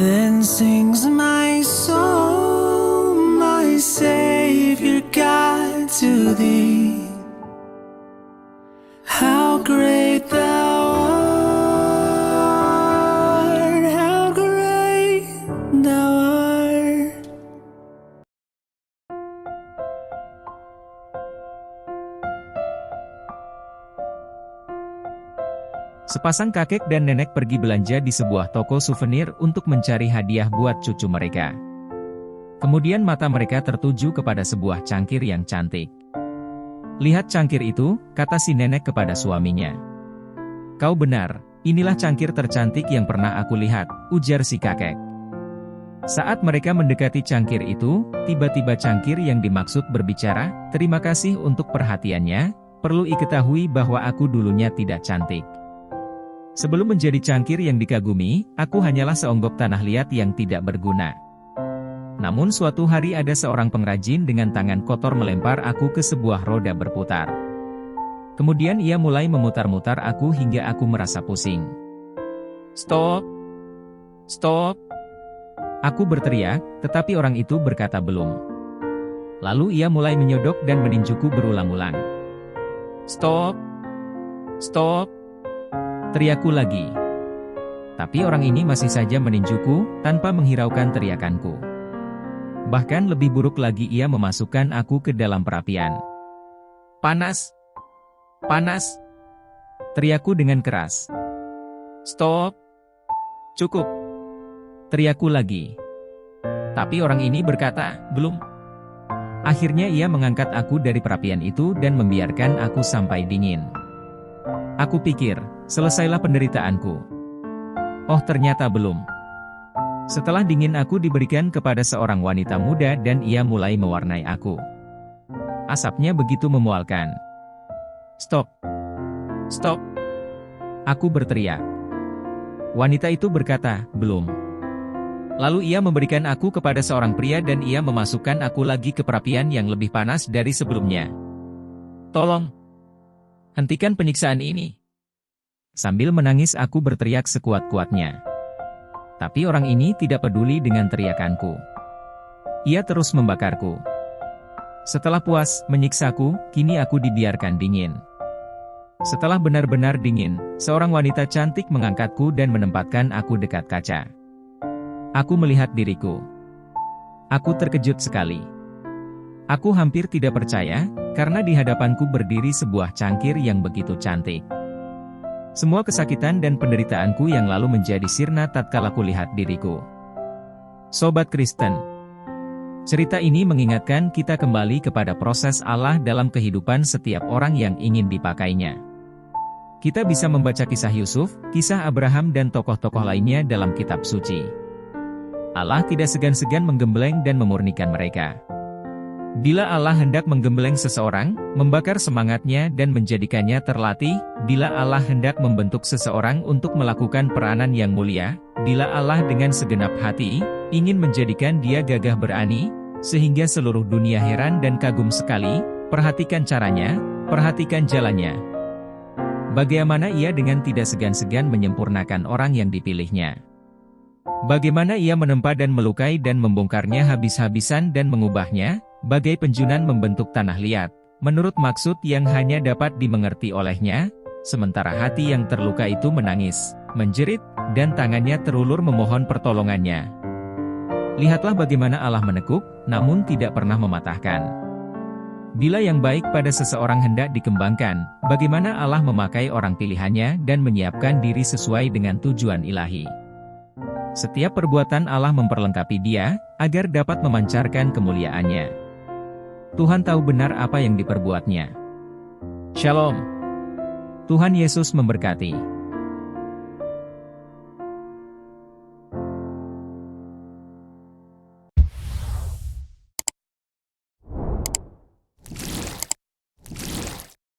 Then sings my soul, my Savior God, to thee. How great thou art, how great thou art. Sepasang kakek dan nenek pergi belanja di sebuah toko souvenir untuk mencari hadiah buat cucu mereka. Kemudian mata mereka tertuju kepada sebuah cangkir yang cantik. "Lihat cangkir itu," kata si nenek kepada suaminya. "Kau benar, inilah cangkir tercantik yang pernah aku lihat," ujar si kakek. Saat mereka mendekati cangkir itu, tiba-tiba cangkir yang dimaksud berbicara, "Terima kasih untuk perhatiannya, perlu diketahui bahwa aku dulunya tidak cantik. Sebelum menjadi cangkir yang dikagumi, aku hanyalah seonggok tanah liat yang tidak berguna. Namun suatu hari ada seorang pengrajin dengan tangan kotor melempar aku ke sebuah roda berputar. Kemudian ia mulai memutar-mutar aku hingga aku merasa pusing. Stop! Stop! Aku berteriak, tetapi orang itu berkata belum. Lalu ia mulai menyodok dan meninjuku berulang-ulang. Stop! Stop! Teriakku lagi. Tapi orang ini masih saja meninjuku, tanpa menghiraukan teriakanku. Bahkan lebih buruk lagi, ia memasukkan aku ke dalam perapian. Panas! Panas! Teriakku dengan keras. Stop! Cukup! Teriakku lagi. Tapi orang ini berkata, belum. Akhirnya ia mengangkat aku dari perapian itu dan membiarkan aku sampai dingin. Aku pikir, selesailah penderitaanku. Oh, ternyata belum. Setelah dingin aku diberikan kepada seorang wanita muda dan ia mulai mewarnai aku. Asapnya begitu memualkan. Stop! Stop! Aku berteriak. Wanita itu berkata, belum. Lalu ia memberikan aku kepada seorang pria dan ia memasukkan aku lagi ke perapian yang lebih panas dari sebelumnya. Tolong! Hentikan penyiksaan ini. Sambil menangis aku berteriak sekuat-kuatnya. Tapi orang ini tidak peduli dengan teriakanku. Ia terus membakarku. Setelah puas menyiksaku, kini aku dibiarkan dingin. Setelah benar-benar dingin, seorang wanita cantik mengangkatku dan menempatkan aku dekat kaca. Aku melihat diriku. Aku terkejut sekali. Aku hampir tidak percaya, karena di hadapanku berdiri sebuah cangkir yang begitu cantik. Semua kesakitan dan penderitaanku yang lalu menjadi sirna tatkala kulihat diriku. Sobat Kristen, cerita ini mengingatkan kita kembali kepada proses Allah dalam kehidupan setiap orang yang ingin dipakainya. Kita bisa membaca kisah Yusuf, kisah Abraham dan tokoh-tokoh lainnya dalam kitab suci. Allah tidak segan-segan menggembleng dan memurnikan mereka. Bila Allah hendak menggembleng seseorang, membakar semangatnya dan menjadikannya terlatih, bila Allah hendak membentuk seseorang untuk melakukan peranan yang mulia, bila Allah dengan segenap hati, ingin menjadikan dia gagah berani, sehingga seluruh dunia heran dan kagum sekali, perhatikan caranya, perhatikan jalannya. Bagaimana ia dengan tidak segan-segan menyempurnakan orang yang dipilihnya. Bagaimana ia menempa dan melukai dan membongkarnya habis-habisan dan mengubahnya, bagai penjunan membentuk tanah liat, menurut maksud yang hanya dapat dimengerti olehnya, sementara hati yang terluka itu menangis, menjerit, dan tangannya terulur memohon pertolongannya. Lihatlah bagaimana Allah menekuk, namun tidak pernah mematahkan. Bila yang baik pada seseorang hendak dikembangkan, bagaimana Allah memakai orang pilihannya dan menyiapkan diri sesuai dengan tujuan ilahi. Setiap perbuatan Allah memperlengkapi dia, agar dapat memancarkan kemuliaannya. Tuhan tahu benar apa yang diperbuatnya. Shalom. Tuhan Yesus memberkati.